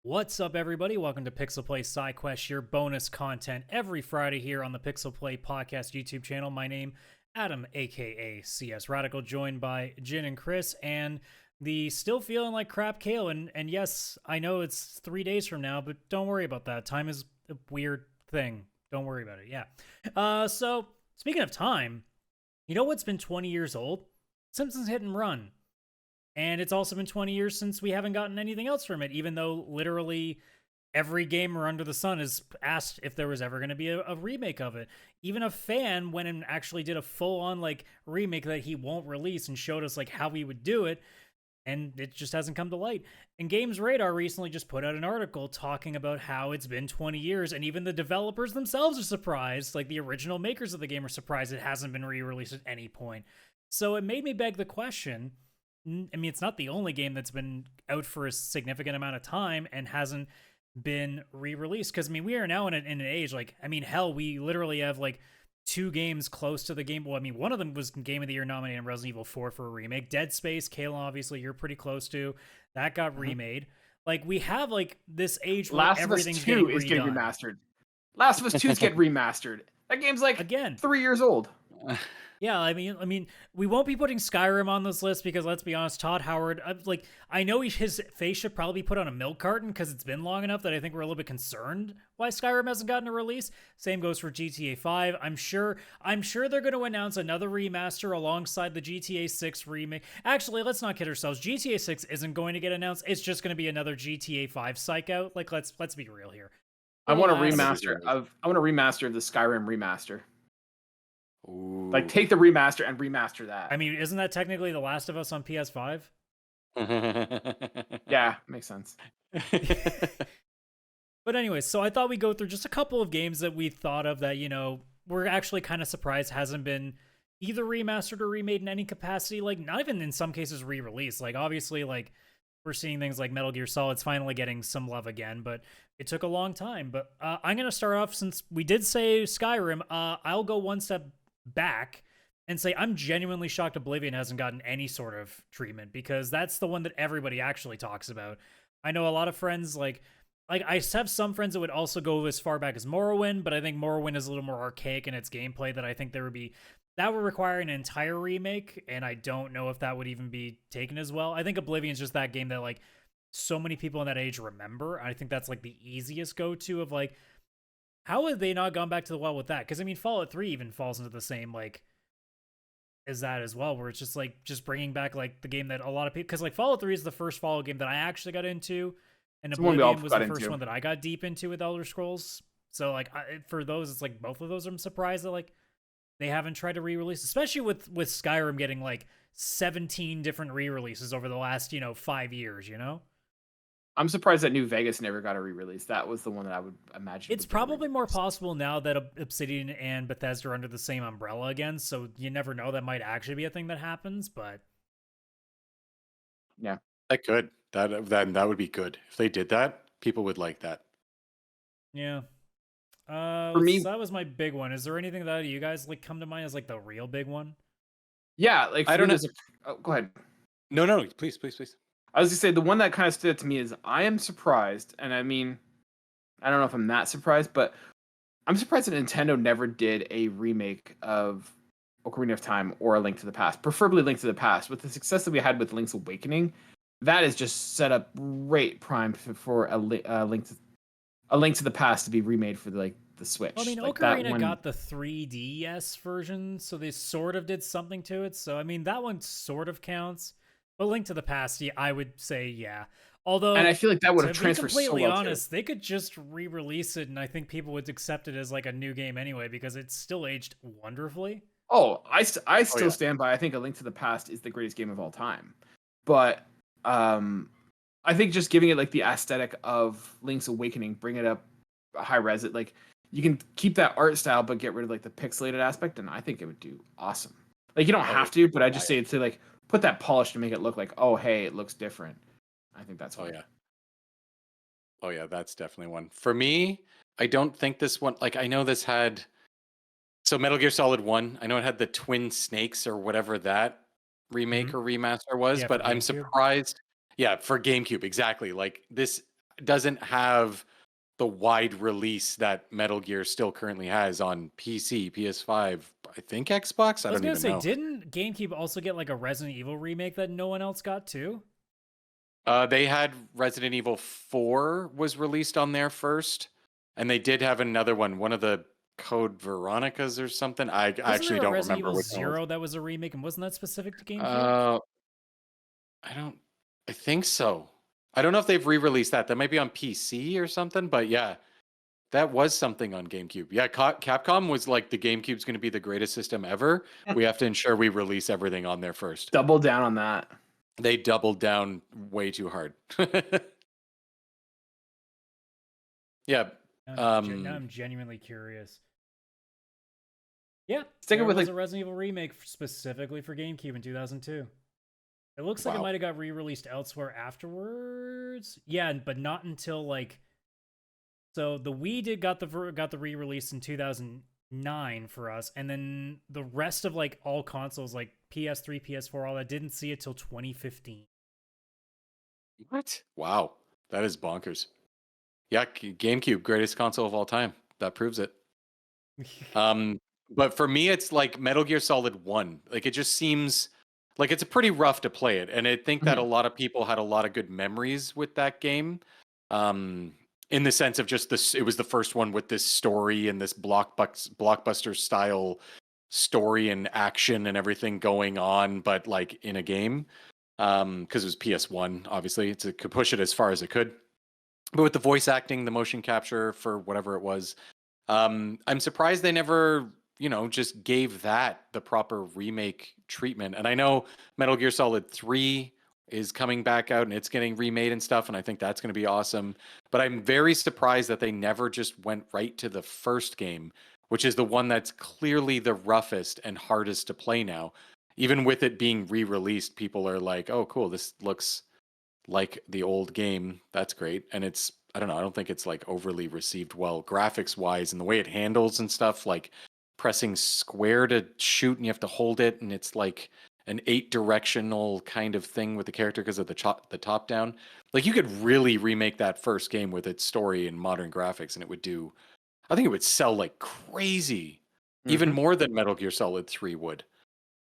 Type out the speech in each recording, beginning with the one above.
What's up, everybody? Welcome to PixelPlay Sidequests, your bonus content every Friday here on the PixelPlay Podcast YouTube channel. My name, Adam, aka CS Radical, joined by Jin and Chris, and the still feeling like crap Kaylan. And yes, I know it's 3 days from now, but don't worry about that. Time is a weird thing. Don't worry about it. Yeah. So speaking of time, you know what's been 20 years old? Simpsons Hit and Run. And it's also been 20 years since we haven't gotten anything else from it, even though literally every gamer under the sun has asked if there was ever going to be a remake of it. Even a fan went and actually did a full-on like remake that he won't release and showed us like how he would do it, and it just hasn't come to light. And Games Radar recently just put out an article talking about how it's been 20 years, and even the developers themselves are surprised, like the original makers of the game are surprised it hasn't been re-released at any point. So it made me beg the question, I mean, it's not the only game that's been out for a significant amount of time and hasn't been re-released. Because, I mean, we are now in an age, like, I mean, hell, we literally have, like, 2 games close to the game. Well, I mean, one of them was Game of the Year nominated in Resident Evil 4 for a remake. Dead Space, Kaylan, obviously, you're pretty close to. That got remade. Like, we have, like, this age where everything's getting redone. Last of Us 2 is getting remastered. Last of Us 2 is getting remastered. That game's, like, Again, 3 years old. Yeah, I mean, we won't be putting Skyrim on this list because let's be honest, Todd Howard, like, I know his face should probably be put on a milk carton because it's been long enough that I think we're a little bit concerned why Skyrim hasn't gotten a release. Same goes for GTA 5. I'm sure they're going to announce another remaster alongside the GTA 6 remake. Actually, let's not kid ourselves. GTA 6 isn't going to get announced. It's just going to be another GTA 5 psych out. Like, let's be real here. I want a remaster of the Skyrim remaster. Ooh. Like, take the remaster and remaster that. I mean, isn't that technically The Last of Us on PS5? Yeah, makes sense. But anyways, so I thought we'd go through just a couple of games that we thought of that, you know, we're actually kind of surprised hasn't been either remastered or remade in any capacity. Like, not even in some cases re-released. Like, obviously, like, we're seeing things like Metal Gear Solid's finally getting some love again, but it took a long time. But I'm going to start off, since we did say Skyrim, I'll go one step back and say I'm genuinely shocked Oblivion hasn't gotten any sort of treatment, because that's the one that everybody actually talks about. I know a lot of friends, like I have some friends that would also go as far back as Morrowind, but I think Morrowind is a little more archaic in its gameplay that I think that would require an entire remake, and I don't know if that would even be taken as well. I think Oblivion's just that game that like so many people in that age remember. I think that's like the easiest go-to of like, how have they not gone back to the well with that? Because, I mean, Fallout 3 even falls into the same, like, as that as well, where it's just, like, just bringing back, like, the game that a lot of people... Because, like, Fallout 3 is the first Fallout game that I actually got into, and Oblivion was the first one that I got deep into with Elder Scrolls. So, like, for those, it's like, both of those I'm surprised that, like, they haven't tried to re-release, especially with Skyrim getting, like, 17 different re-releases over the last, 5 years, you know? I'm surprised that New Vegas never got a re-release. That was the one that I would imagine. It's probably more possible now that Obsidian and Bethesda are under the same umbrella again, so you never know, that might actually be a thing that happens, but... Yeah. That could. That would be good. If they did that, people would like that. Yeah. For me, so that was my big one. Is there anything that you guys like come to mind as like the real big one? Yeah, like I don't know. Go ahead. No, please. I was gonna say, the one that kind of stood out to me is I am surprised, and I mean, I don't know if I'm that surprised, but I'm surprised that Nintendo never did a remake of Ocarina of Time or A Link to the Past, preferably Link to the Past. With the success that we had with Link's Awakening, that is just set up great primed for a Link to the Past to be remade for the Switch. Well, I mean, like Ocarina got the 3DS version, so they sort of did something to it. So I mean, that one sort of counts. But Link to the Past, yeah, I would say, yeah. Although, and I feel like that would have transferred so well. To be completely honest, they could just re-release it, and I think people would accept it as like a new game anyway, because it's still aged wonderfully. Oh, I still stand by. I think A Link to the Past is the greatest game of all time. But I think just giving it like the aesthetic of Link's Awakening, bring it up high res, it like you can keep that art style, but get rid of like the pixelated aspect, and I think it would do awesome. Like, you don't have to, but I just say to like put that polish to make it look like, oh hey, it looks different. I think that's why. Oh yeah, that's definitely one. For me, I don't think this one, like, I know this had, so Metal Gear Solid 1, I know it had the Twin Snakes or whatever that remake or remaster was, but I'm surprised. Yeah, for GameCube, exactly. Like, this doesn't have the wide release that Metal Gear still currently has on PC, PS5, I think Xbox. I I was don't gonna even say, know. didn't GameCube also get like a Resident Evil remake that no one else got too? They had Resident Evil 4 was released on there first, and they did have another one of the Code Veronicas or something. I Wasn't actually there a don't Resident remember Evil which one it was. Zero that was a remake, and wasn't that specific to GameCube? I don't. I think so. I don't know if they've re-released that. That might be on PC or something. But yeah, that was something on GameCube. Yeah, Capcom was like the GameCube's going to be the greatest system ever. We have to ensure we release everything on there first. Double down on that. They doubled down way too hard. Yeah. Now I'm genuinely curious. Yeah, Sticking there with was like a Resident Evil remake specifically for GameCube in 2002. It looks like it Wow. might have got re-released elsewhere afterwards. Yeah, but not until like. So the Wii got the re-release in 2009 for us, and then the rest of like all consoles like PS3, PS4, all that didn't see it till 2015. What? Wow, that is bonkers. Yeah, GameCube, greatest console of all time. That proves it. But for me, it's like Metal Gear Solid 1. Like it just seems like it's pretty rough to play it, and I think that a lot of people had a lot of good memories with that game. In the sense of just this, it was the first one with this story and this blockbuster style story and action and everything going on, but like in a game. Because it was PS1, obviously, it could push it as far as it could. But with the voice acting, the motion capture for whatever it was, I'm surprised they never, just gave that the proper remake treatment. And I know Metal Gear Solid 3 is coming back out and it's getting remade and stuff, and I think that's going to be awesome. But I'm very surprised that they never just went right to the first game, which is the one that's clearly the roughest and hardest to play now. Even with it being re-released, people are like, oh, cool, this looks like the old game. That's great. And it's, I don't know, I don't think it's like overly received well graphics wise, and the way it handles and stuff, like pressing square to shoot and you have to hold it, and it's like an 8-directional kind of thing with the character because of the top down. Like you could really remake that first game with its story and modern graphics, and I think it would sell like crazy, even more than Metal Gear Solid 3 would.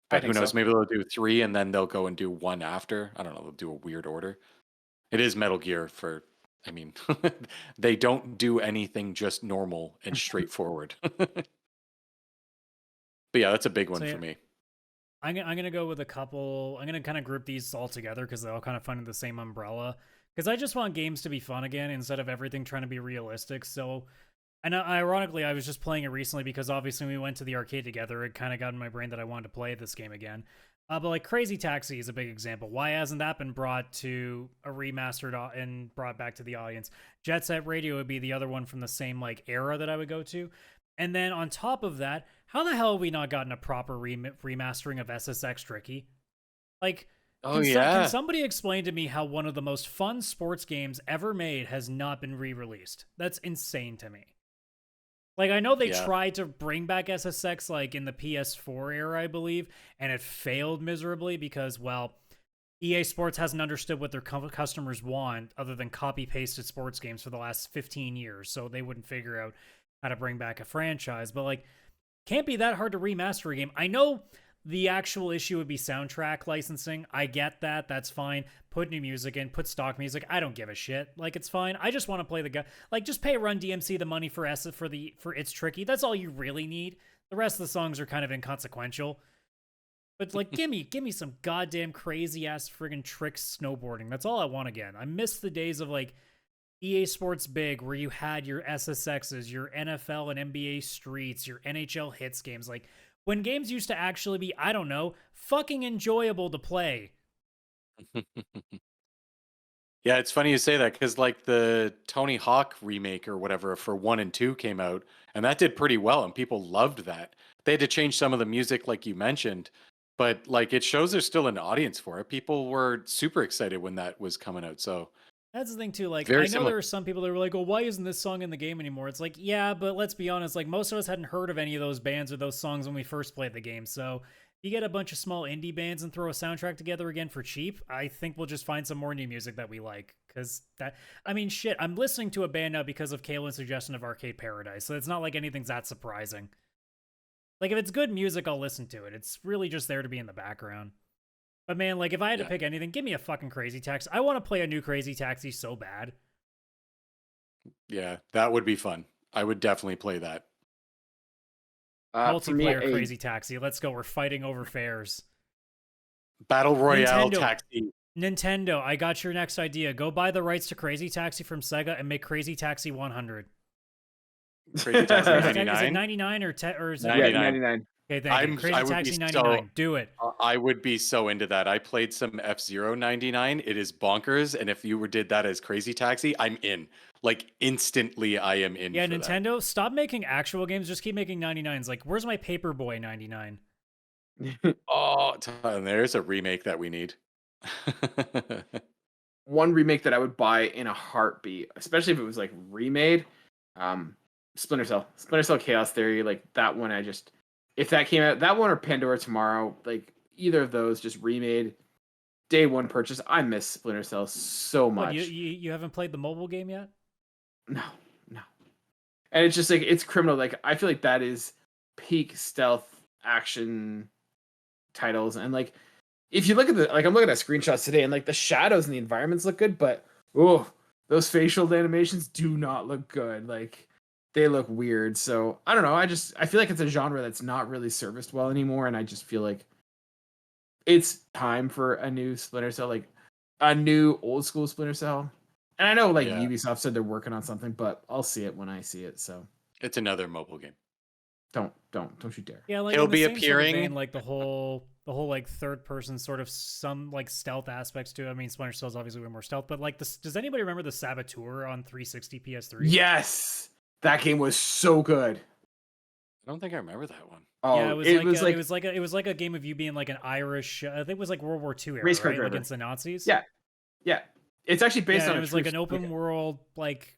But who knows? So. Maybe they'll do 3 and then they'll go and do 1 after. I don't know. They'll do a weird order. It is Metal Gear I mean, they don't do anything just normal and straightforward. But yeah, that's a big one for me. I'm going to go with a couple. I'm going to kind of group these all together because they all kind of fall under the same umbrella. Because I just want games to be fun again instead of everything trying to be realistic. So, and ironically, I was just playing it recently because obviously we went to the arcade together. It kind of got in my brain that I wanted to play this game again. But like Crazy Taxi is a big example. Why hasn't that been brought to a remastered and brought back to the audience? Jet Set Radio would be the other one from the same like era that I would go to. And then on top of that, how the hell have we not gotten a proper remastering of SSX Tricky? Like, can somebody explain to me how one of the most fun sports games ever made has not been re-released? That's insane to me. Like, I know they tried to bring back SSX, like, in the PS4 era, I believe, and it failed miserably because, well, EA Sports hasn't understood what their customers want other than copy-pasted sports games for the last 15 years, so they wouldn't figure out how to bring back a franchise. But, like, can't be that hard to remaster a game. I know the actual issue would be soundtrack licensing. I get that. That's fine. Put new music in. Put stock music. I don't give a shit. Like, it's fine. I just want to play the guy. Like, just pay Run DMC the money for It's Tricky. That's all you really need. The rest of the songs are kind of inconsequential. But like, give me some goddamn crazy ass friggin' tricks snowboarding. That's all I want again. I miss the days of like EA Sports Big, where you had your SSXs, your NFL and NBA Streets, your NHL Hits games. Like, when games used to actually be, I don't know, fucking enjoyable to play. Yeah, it's funny you say that because like the Tony Hawk remake or whatever for 1 and 2 came out, and that did pretty well, and people loved that. They had to change some of the music, like you mentioned, but like it shows there's still an audience for it. People were super excited when that was coming out. So that's the thing too. Like, very I know similar. there are some people that were like, "Oh, why isn't this song in the game anymore?" It's like, yeah, but let's be honest. Like, most of us hadn't heard of any of those bands or those songs when we first played the game. So you get a bunch of small indie bands and throw a soundtrack together again for cheap, I think we'll just find some more new music that we like. Because I mean, shit, I'm listening to a band now because of Kaylan's suggestion of Arcade Paradise, so it's not like anything's that surprising. Like, if it's good music, I'll listen to it. It's really just there to be in the background. But man, like, if I had to pick anything, give me a fucking Crazy Taxi. I want to play a new Crazy Taxi so bad. Yeah, that would be fun. I would definitely play that. Multiplayer Crazy Taxi. Let's go. We're fighting over fares. Battle Royale Taxi. Nintendo, I got your next idea. Go buy the rights to Crazy Taxi from Sega and make Crazy Taxi 100. Crazy Taxi 99? Is it 99 or is it 99? Yeah, 99. Okay, thank you. Crazy Taxi 99. Do it. I would be so into that. I played some F-Zero 99. It is bonkers. And if you did that as Crazy Taxi, I'm in. Like, instantly, I am in. Yeah, Nintendo, stop making actual games. Just keep making 99s. Like, where's my Paperboy 99? Oh, there's a remake that we need. One remake that I would buy in a heartbeat, especially if it was like remade, Splinter Cell Chaos Theory, like that one. If that came out, that one or Pandora Tomorrow, like either of those, just remade, day one purchase. I miss Splinter Cell so much. You haven't played the mobile game yet? No. And it's just like, it's criminal. Like, I feel like that is peak stealth action titles. And like, if you look at I'm looking at screenshots today, and like the shadows and the environments look good, but those facial animations do not look good. Like, they look weird. So I don't know. I feel like it's a genre that's not really serviced well anymore, and I just feel like it's time for a new Splinter Cell, like a new old school Splinter Cell. And I know Ubisoft said they're working on something, but I'll see it when I see it. So it's another mobile game. Don't you dare. Yeah, like it'll be appearing. Sort of vein, like the whole like third person sort of some like stealth aspects to it. I mean, Splinter Cell is obviously way more stealth, but like this, does anybody remember the Saboteur on 360 PS3? Yes, that game was so good. I don't think I remember that one. Oh, yeah, it was like a game of you being like an Irish. I think it was like World War II era, race car driver against the Nazis. Yeah. It's actually based on. It was like an open world, like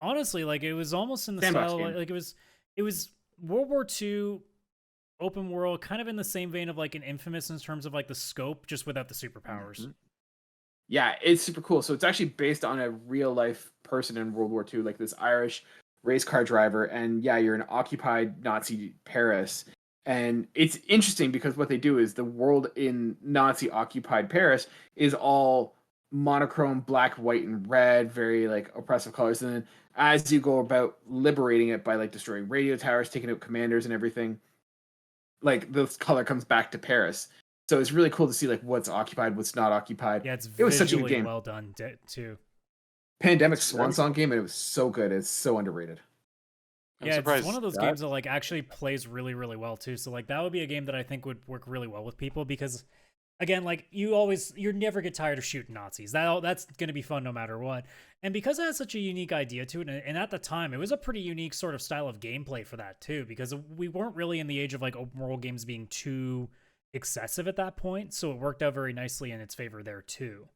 honestly, like it was almost in the style, like it was World War II open world, kind of in the same vein of like an Infamous in terms of like the scope, just without the superpowers. Mm-hmm. Yeah, it's super cool. So it's actually based on a real life person in World War II, like this Irish race car driver, and yeah, you're in occupied Nazi Paris. And it's interesting because what they do is the world in Nazi occupied Paris is all monochrome black, white, and red, very like oppressive colors. And then as you go about liberating it by like destroying radio towers, taking out commanders and everything, like the color comes back to Paris. So it's really cool to see like what's occupied, what's not occupied. Yeah, it was such a good game. Well done too. Pandemic swan song game, and it was so good. It's so underrated. Yeah, it's one of those games that like actually plays really, really well too. So like that would be a game that I think would work really well with people because, again, like you never get tired of shooting Nazis. That's gonna be fun no matter what. And because it has such a unique idea to it, and at the time it was a pretty unique sort of style of gameplay for that too, because we weren't really in the age of like open world games being too excessive at that point. So it worked out very nicely in its favor there too.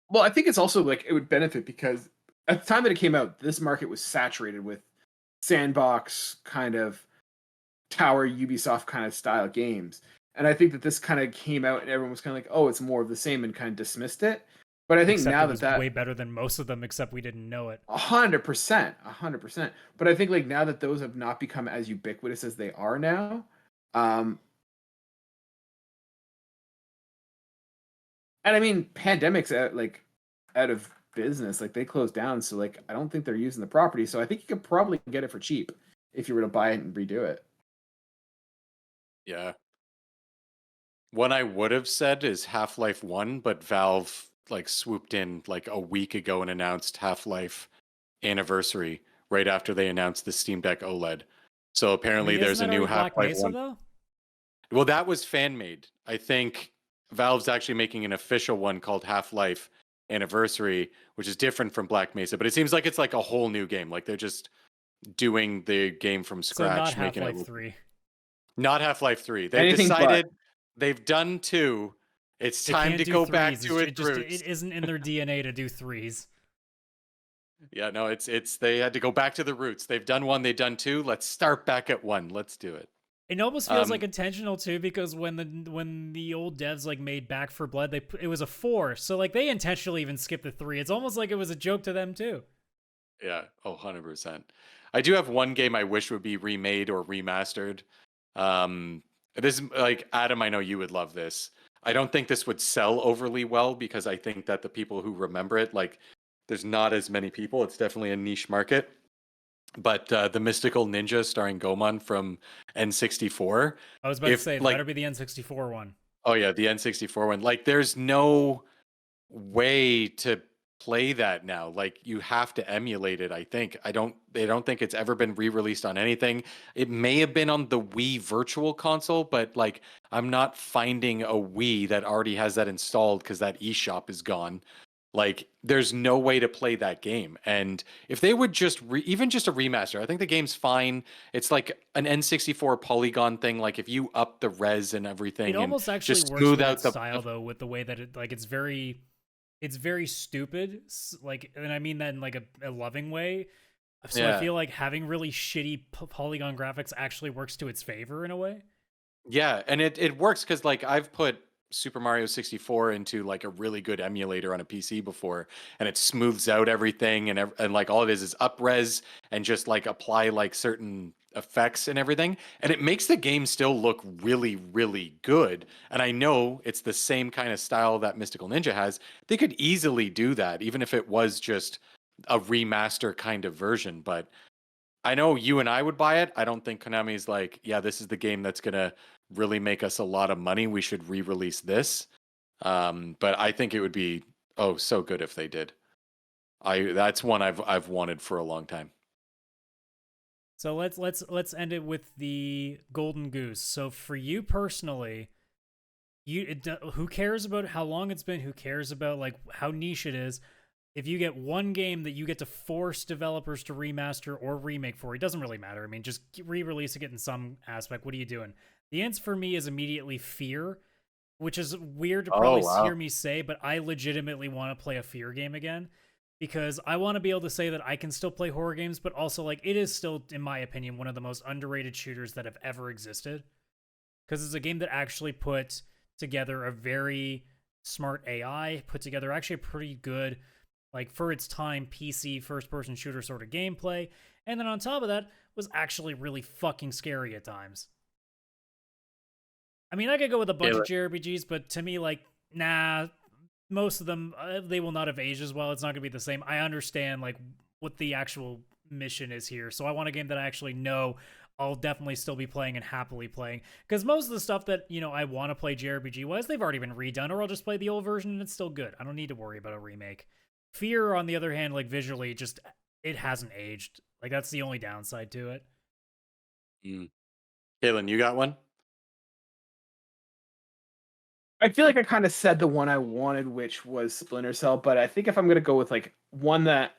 Well, I think it's also like it would benefit because at the time that it came out, this market was saturated with sandbox kind of tower Ubisoft kind of style games. And I think that this kind of came out and everyone was kind of like, oh, it's more of the same, and kind of dismissed it. But I think now that way better than most of them, except we didn't know it. 100%. But I think like now that those have not become as ubiquitous as they are now, and I mean, Pandemic's out of business. Like they closed down, so like I don't think they're using the property. So I think you could probably get it for cheap if you were to buy it and redo it. Yeah. One I would have said is Half-Life 1, but Valve like swooped in like a week ago and announced Half-Life Anniversary right after they announced the Steam Deck OLED. So apparently there's a new Half-Life 1. Though? Well, that was fan made. I think Valve's actually making an official one called Half-Life Anniversary, which is different from Black Mesa, but it seems like it's like a whole new game. Like they're just doing the game from scratch. So not Half-Life 3. Not Half-Life 3. They've decided they've done 2. It's time to go back to its roots. It isn't in their DNA to do 3s. Yeah, no, it's they had to go back to the roots. They've done 1, they've done 2. Let's start back at 1. Let's do it. It almost feels like intentional too, because when the old devs like made Back for Blood, it was a 4, so like they intentionally even skipped the 3. It's almost like it was a joke to them too. Yeah, 100%. I do have one game I wish would be remade or remastered. This like Adam, I know you would love this. I don't think this would sell overly well because I think that the people who remember it, like, there's not as many people. It's definitely a niche market. But the Mystical Ninja starring Goemon from N64. I was about to say, it like, better be the N64 one. oh yeah, the N64 one. Like, there's no way to play that now. Like, you have to emulate it. I think they don't think it's ever been re-released on anything. It may have been on the Wii Virtual Console, but like, I'm not finding a Wii that already has that installed because that eShop is gone. Like, there's no way to play that game. And if they would just even just a remaster, I think the game's fine. It's like an N64 polygon thing. Like, if you up the res and everything, It almost and actually just works smooth with out its the style though, with the way that it's very stupid. Like, and I mean that in like a loving way. So I feel like having really shitty polygon graphics actually works to its favor in a way. Yeah, and it works because like I've put Super Mario 64 into like a really good emulator on a PC before, and it smooths out everything, and like all it is up-res and just like apply like certain effects and everything, and it makes the game still look really, really good. And I know it's the same kind of style that Mystical Ninja has. They could easily do that, even if it was just a remaster kind of version. But I know you and I would buy it. I don't think Konami's like, yeah, this is the game that's gonna really make us a lot of money. We should re-release this. But I think it would be so good if they did. That's one I've wanted for a long time. So let's end it with the golden goose. So for you personally, who cares about how long it's been? Who cares about like how niche it is? If you get one game that you get to force developers to remaster or remake for, it doesn't really matter. I mean, just re-releasing it in some aspect. What are you doing? The answer for me is immediately Fear, which is weird to probably hear me say, but I legitimately want to play a Fear game again because I want to be able to say that I can still play horror games, but also like it is still, in my opinion, one of the most underrated shooters that have ever existed. Because it's a game that actually put together a very smart AI, put together actually a pretty good, like for its time, PC first-person shooter sort of gameplay, and then on top of that, was actually really fucking scary at times. I mean, I could go with a bunch of JRPGs, but to me, like, nah, most of them, they will not have aged as well. It's not going to be the same. I understand, like, what the actual mission is here, so I want a game that I actually know I'll definitely still be playing and happily playing. Because most of the stuff that, you know, I want to play JRPG-wise, they've already been redone, or I'll just play the old version and it's still good. I don't need to worry about a remake. Fear, on the other hand, like, visually, just, it hasn't aged. Like, that's the only downside to it. Kaylan, you got one? I feel like I kind of said the one I wanted, which was Splinter Cell, but I think if I'm gonna go with like one that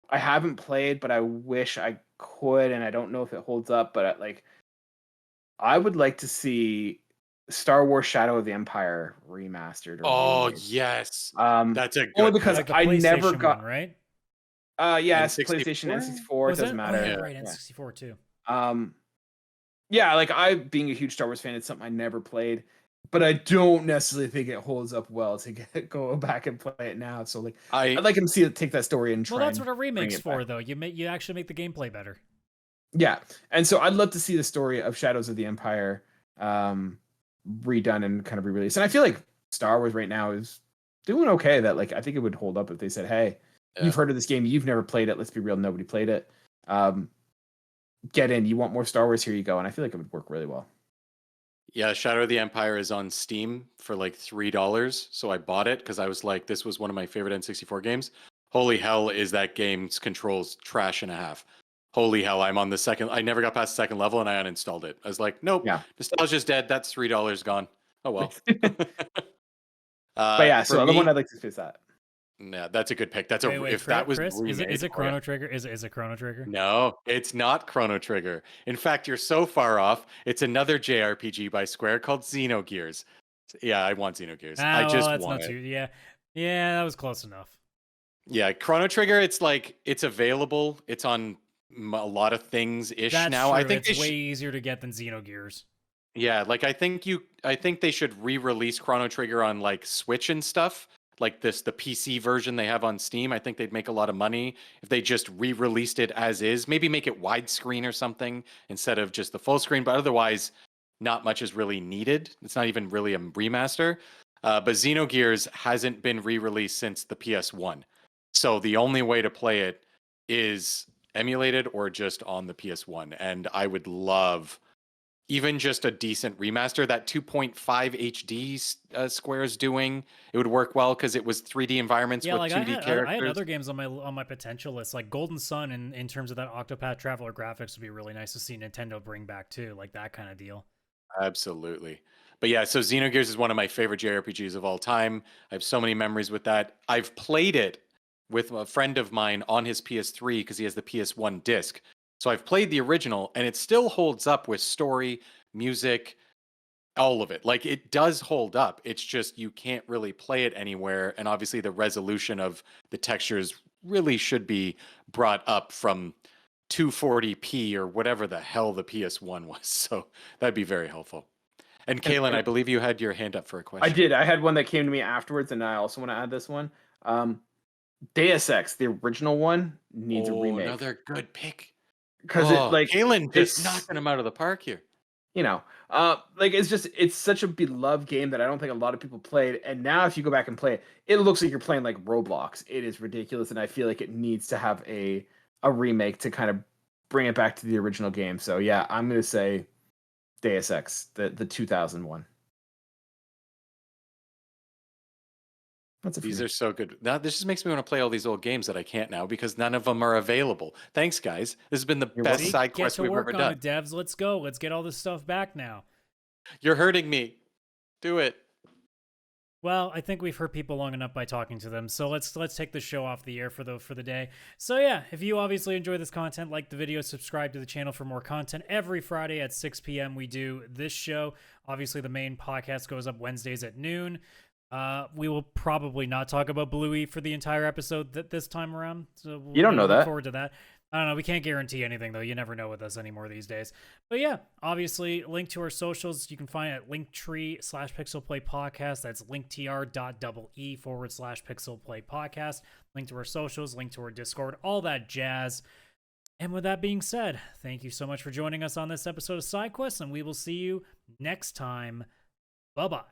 I haven't played, but I wish I could, and I don't know if it holds up, but I would like to see Star Wars Shadow of the Empire remastered. Oh remade. yes, that's a good only because like I never got one, right? Yes, N64? PlayStation, N64. It doesn't matter. Oh, yeah, right, N64 too. Yeah, like I being a huge Star Wars fan, it's something I never played, but I don't necessarily think it holds up well to go back and play it now. So like, I'd like him to see it, take that story and try. Well, that's what a bring remake's it for, back. though. You actually make the gameplay better. Yeah, and so I'd love to see the story of Shadows of the Empire redone and kind of re-released. And I feel like Star Wars right now is doing okay. That like I think it would hold up if they said, "Hey, you've heard of this game, you've never played it. Let's be real, nobody played it. Get in. You want more Star Wars? Here you go." And I feel like it would work really well. Yeah, Shadow of the Empire is on Steam for like $3, so I bought it because I was like, this was one of my favorite N64 games. Holy hell, is that game's controls trash and a half. Holy hell, I'm on the second. I never got past the second level and I uninstalled it. I was like, nope, nostalgia's dead. That's $3 gone. Oh well. But yeah, so the one I'd like to see is that. Yeah, that's a good pick. That's Wait, that was Chris, remade, is it Chrono Trigger? Is it Chrono Trigger? No, it's not Chrono Trigger. In fact, you're so far off. It's another JRPG by Square called Xenogears. Yeah, I want Xenogears. I just want it. Yeah, that was close enough. Yeah, Chrono Trigger. It's like it's available. It's on a lot of things ish That's now. true. I think It's way easier to get than Xenogears. yeah, like I think they should re-release Chrono Trigger on like Switch and stuff. Like the PC version they have on Steam. I think they'd make a lot of money if they just re-released it as is. Maybe make it widescreen or something instead of just the full screen. But otherwise, not much is really needed. It's not even really a remaster. But Xenogears hasn't been re-released since the PS1. So the only way to play it is emulated or just on the PS1. And I would love even just a decent remaster. That 2.5 HD Square is doing, it would work well because it was 3D environments Yeah, with like 2D I characters. had other games on my potential list, like Golden Sun, in terms of that Octopath Traveler graphics would be really nice to see Nintendo bring back too, like that kind of deal. Absolutely. But yeah, so Xenogears is one of my favorite JRPGs of all time. I have so many memories with that. I've played it with a friend of mine on his PS3 because he has the PS1 disc. So I've played the original and it still holds up with story, music, all of it. Like it does hold up. It's just you can't really play it anywhere. And obviously the resolution of the textures really should be brought up from 240p or whatever the hell the PS1 was. So that'd be very helpful. And Kaylan, I believe you had your hand up for a question. I did. I had one that came to me afterwards, and I also want to add this one. Deus Ex, the original one, needs a remake. Another good pick. Because it like Kaylan just it's knocking him out of the park here. like it's such a beloved game that I don't think a lot of people played. And now if you go back and play it, it looks like you're playing like Roblox. It is ridiculous, and I feel like it needs to have a remake to kind of bring it back to the original game. So yeah, I'm gonna say Deus Ex, the 2001. These are so good. Now this just makes me want to play all these old games that I can't now because none of them are available. Thanks, guys. This has been the best side quest we've ever done. Get to work on it, devs. Let's go. Let's get all this stuff back now. You're hurting me. Do it. Well, I think we've hurt people long enough by talking to them, so let's take the show off the air for the day. So yeah, if you obviously enjoy this content, like the video, subscribe to the channel for more content. Every Friday at 6 p.m. we do this show. Obviously, the main podcast goes up Wednesdays at noon. We will probably not talk about Bluey for the entire episode this time around. So you don't know look that. Forward to that. I don't know. We can't guarantee anything though. You never know with us anymore these days. But yeah, obviously, link to our socials you can find at linktree/pixelplaypodcast. That's linktr.ee/pixelplaypodcast. Link to our socials, link to our Discord, all that jazz. And with that being said, thank you so much for joining us on this episode of Sidequests, and we will see you next time. Bye bye.